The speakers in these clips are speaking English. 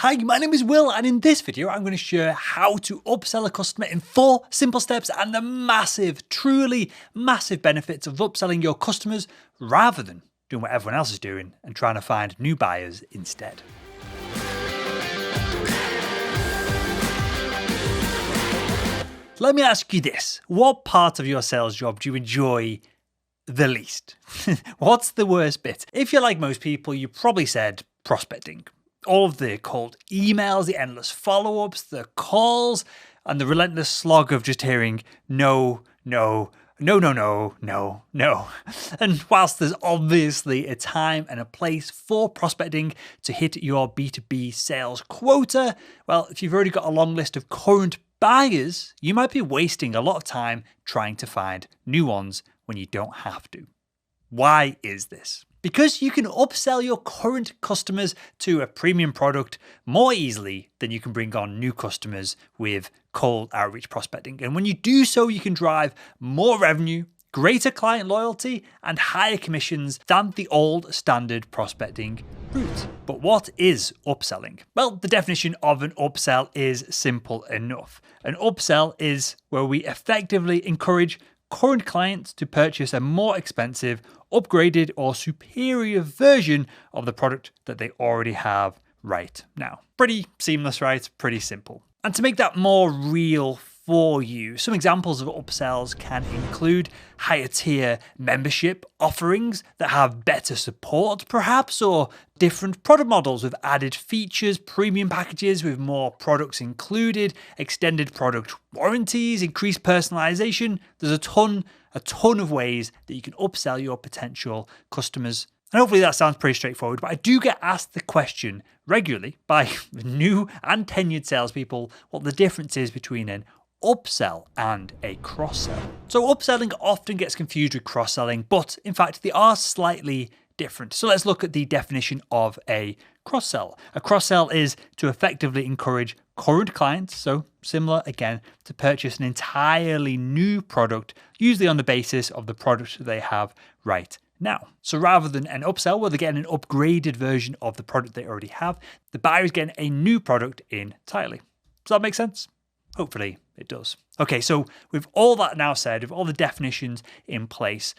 Hi, my name is Will, and in this video, I'm going to share how to upsell a customer in 4 simple steps and the massive, truly massive benefits of upselling your customers rather than doing what everyone else is doing and trying to find new buyers instead. Let me ask you this. What part of your sales job do you enjoy the least? What's the worst bit? If you're like most people, you probably said prospecting. All of the cold emails, the endless follow-ups, the calls, and the relentless slog of just hearing no. And whilst there's obviously a time and a place for prospecting to hit your B2B sales quota, well, if you've already got a long list of current buyers, you might be wasting a lot of time trying to find new ones when you don't have to. Why is this? Because you can upsell your current customers to a premium product more easily than you can bring on new customers with cold outreach prospecting. And when you do so, you can drive more revenue, greater client loyalty, and higher commissions than the old standard prospecting route. But what is upselling? Well, the definition of an upsell is simple enough. An upsell is where we effectively encourage current clients to purchase a more expensive, upgraded, or superior version of the product that they already have right now. Pretty seamless, right? Pretty simple. And to make that more real for you, some examples of upsells can include higher tier membership offerings that have better support perhaps, or different product models with added features, premium packages with more products included, extended product warranties, increased personalization. There's a ton of ways that you can upsell your potential customers. And hopefully that sounds pretty straightforward, but I do get asked the question regularly by new and tenured salespeople what the difference is between an upsell and a cross-sell. So upselling often gets confused with cross-selling, but in fact they are slightly different. So let's look at the definition of a cross-sell. A cross-sell is to effectively encourage current clients, so similar again, to purchase an entirely new product, usually on the basis of the product they have right now. So rather than an upsell where they're getting an upgraded version of the product they already have, the buyer is getting a new product entirely. Does that make sense? Hopefully it does. Okay, so with all that now said, with all the definitions in place,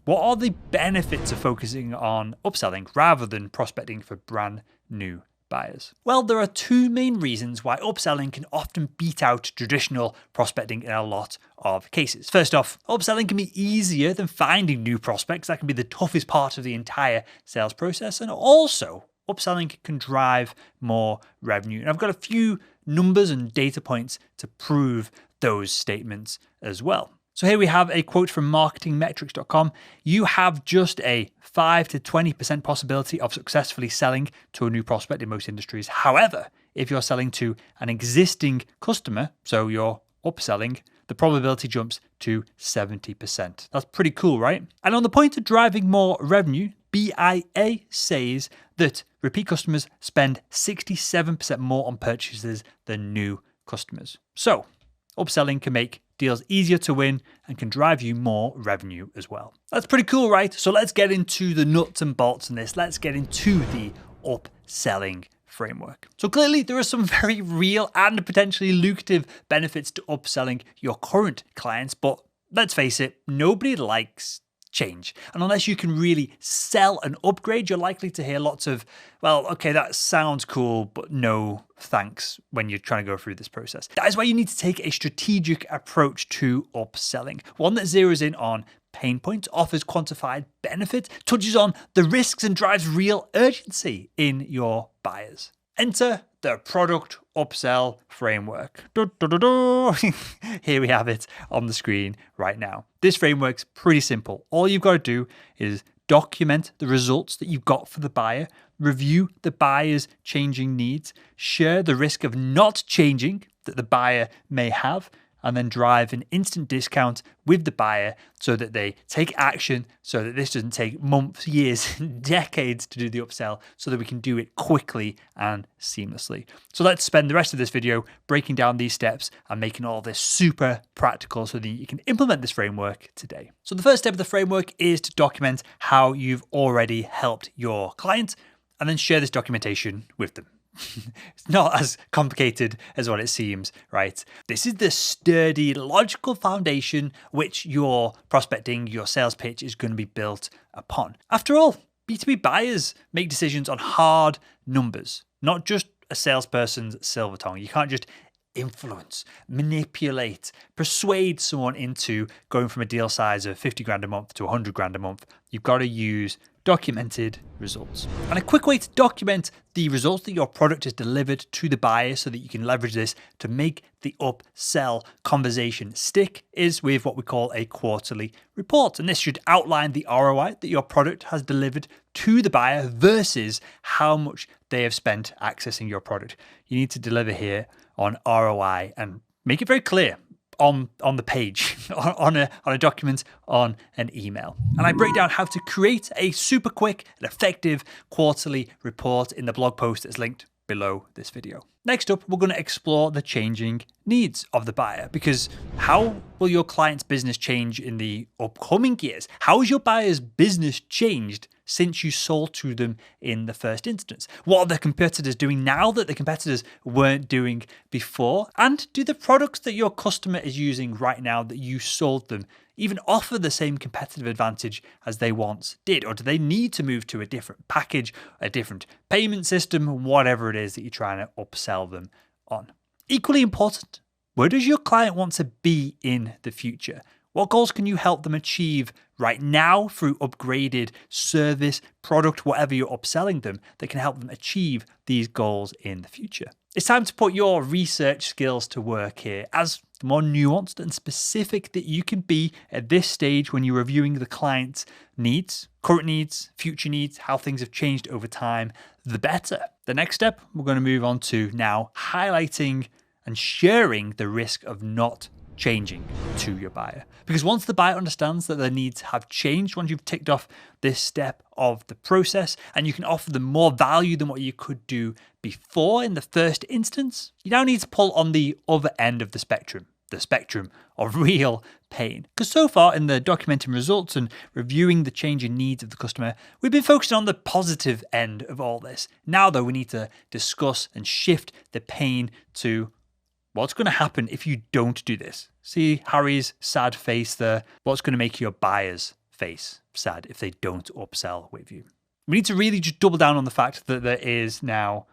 what are the benefits of focusing on upselling rather than prospecting for brand new buyers? Well, there are 2 main reasons why upselling can often beat out traditional prospecting in a lot of cases. First off, upselling can be easier than finding new prospects. That can be the toughest part of the entire sales process. And also, upselling can drive more revenue. And I've got a few numbers and data points to prove those statements as well. So here we have a quote from marketingmetrics.com. You have just a 5 to 20% possibility of successfully selling to a new prospect in most industries. However, if you're selling to an existing customer, so you're upselling, the probability jumps to 70%. That's pretty cool, right? And on the point of driving more revenue, BIA says that repeat customers spend 67% more on purchases than new customers. So upselling can make deals easier to win and can drive you more revenue as well. That's pretty cool, right? So let's get into the nuts and bolts in this. Let's get into the upselling framework. So clearly there are some very real and potentially lucrative benefits to upselling your current clients, but let's face it, nobody likes change. And unless you can really sell an upgrade, you're likely to hear lots of, well, okay, that sounds cool, but no thanks when you're trying to go through this process. That is why you need to take a strategic approach to upselling, one that zeroes in on pain points, offers quantified benefit, touches on the risks, and drives real urgency in your buyers. Enter the Product Upsell Framework. Here we have it on the screen right now. This framework's pretty simple. All you've got to do is document the results that you've got for the buyer, review the buyer's changing needs, share the risk of not changing that the buyer may have, and then drive an instant discount with the buyer so that they take action, so that this doesn't take months, years, decades to do the upsell, so that we can do it quickly and seamlessly. So let's spend the rest of this video breaking down these steps and making all this super practical so that you can implement this framework today. So the first step of the framework is to document how you've already helped your client and then share this documentation with them. It's not as complicated as what it seems, right? This is the sturdy, logical foundation which your prospecting, your sales pitch is going to be built upon. After all, B2B buyers make decisions on hard numbers, not just a salesperson's silver tongue. You can't just influence, manipulate, persuade someone into going from a deal size of 50 grand a month to 100 grand a month. You've got to use documented results. And a quick way to document the results that your product has delivered to the buyer so that you can leverage this to make the upsell conversation stick is with what we call a quarterly report. And this should outline the ROI that your product has delivered to the buyer versus how much they have spent accessing your product. You need to deliver here on ROI and make it very clear on the page, on a document, on an email. And I break down how to create a super quick and effective quarterly report in the blog post that's linked below this video. Next up, we're going to explore the changing needs of the buyer, because how will your client's business change in the upcoming years? How has your buyer's business changed since you sold to them in the first instance? What are the competitors doing now that the competitors weren't doing before? And do the products that your customer is using right now that you sold them even offer the same competitive advantage as they once did? Or do they need to move to a different package, a different payment system, whatever it is that you're trying to upsell them on? Equally important, where does your client want to be in the future? What goals can you help them achieve right now through upgraded service, product, whatever you're upselling them that can help them achieve these goals in the future? It's time to put your research skills to work here, as the more nuanced and specific that you can be at this stage when you're reviewing the client's needs, current needs, future needs, how things have changed over time, the better. The next step we're going to move on to now, highlighting and sharing the risk of not changing to your buyer. Because once the buyer understands that their needs have changed, once you've ticked off this step of the process and you can offer them more value than what you could do before in the first instance, you now need to pull on the other end of the spectrum of real pain. Because so far in the documenting results and reviewing the changing needs of the customer, we've been focusing on the positive end of all this. Now though, we need to discuss and shift the pain to what's going to happen if you don't do this. See Harry's sad face there? What's going to make your buyer's face sad if they don't upsell with you? We need to really just double down on the fact that there is now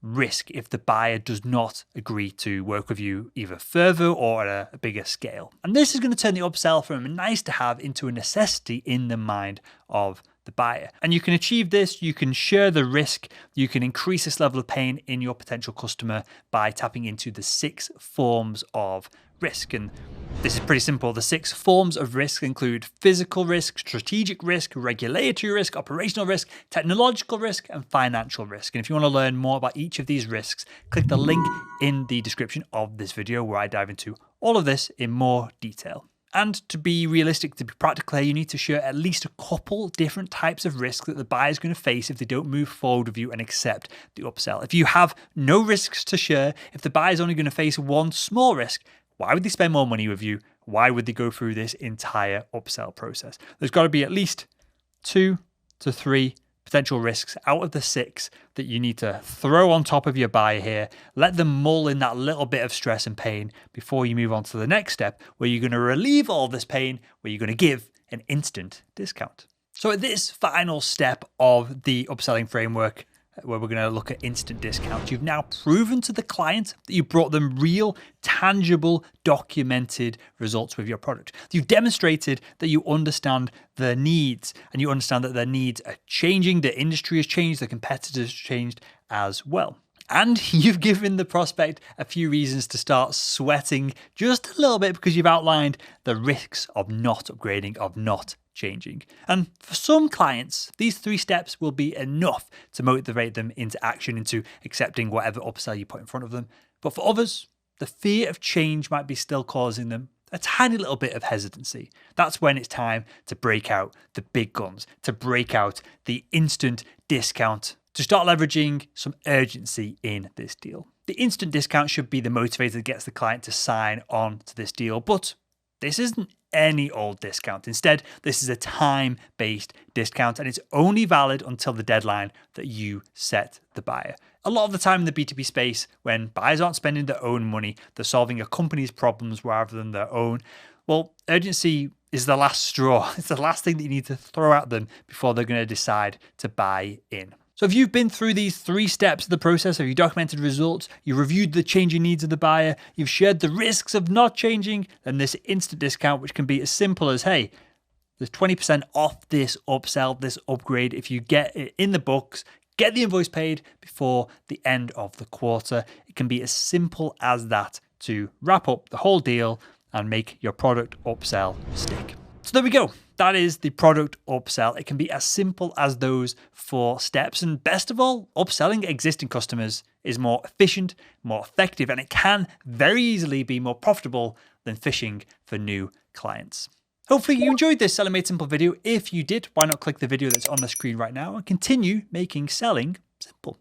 risk if the buyer does not agree to work with you either further or at a bigger scale. And this is going to turn the upsell from a nice to have into a necessity in the mind of the buyer. And you can achieve this, you can share the risk, you can increase this level of pain in your potential customer by tapping into the 6 forms of risk. And this is pretty simple. The 6 forms of risk include physical risk, strategic risk, regulatory risk, operational risk, technological risk, and financial risk. And if you want to learn more about each of these risks, click the link in the description of this video where I dive into all of this in more detail. And to be realistic, to be practical here, you need to share at least a couple different types of risk that the buyer is going to face if they don't move forward with you and accept the upsell. If you have no risks to share, if the buyer is only going to face one small risk, why would they spend more money with you? Why would they go through this entire upsell process? There's got to be at least 2 to 3 potential risks out of the 6 that you need to throw on top of your buyer here. Let them mull in that little bit of stress and pain before you move on to the next step, where you're going to relieve all this pain, where you're going to give an instant discount. So at this final step of the upselling framework, where we're going to look at instant discounts, you've now proven to the client that you brought them real, tangible, documented results with your product. You've demonstrated that you understand their needs and you understand that their needs are changing, the industry has changed, the competitors changed as well. And you've given the prospect a few reasons to start sweating just a little bit because you've outlined the risks of not upgrading, of not changing. And for some clients, these 3 steps will be enough to motivate them into action, into accepting whatever upsell you put in front of them. But for others, the fear of change might be still causing them a tiny little bit of hesitancy. That's when it's time to break out the big guns, to break out the instant discount, to start leveraging some urgency in this deal. The instant discount should be the motivator that gets the client to sign on to this deal, but this isn't any old discount. Instead, this is a time-based discount and it's only valid until the deadline that you set the buyer. A lot of the time in the B2B space, when buyers aren't spending their own money, they're solving a company's problems rather than their own. Well, urgency is the last straw. It's the last thing that you need to throw at them before they're going to decide to buy in. So if you've been through these 3 steps of the process, have you documented results, you reviewed the changing needs of the buyer, you've shared the risks of not changing, then this instant discount, which can be as simple as, hey, there's 20% off this upsell, this upgrade. If you get it in the books, get the invoice paid before the end of the quarter. It can be as simple as that to wrap up the whole deal and make your product upsell stick. So there we go. That is the product upsell. It can be as simple as those 4 steps. And best of all, upselling existing customers is more efficient, more effective, and it can very easily be more profitable than fishing for new clients. Hopefully you enjoyed this Selling Made Simple video. If you did, why not click the video that's on the screen right now and continue making selling simple.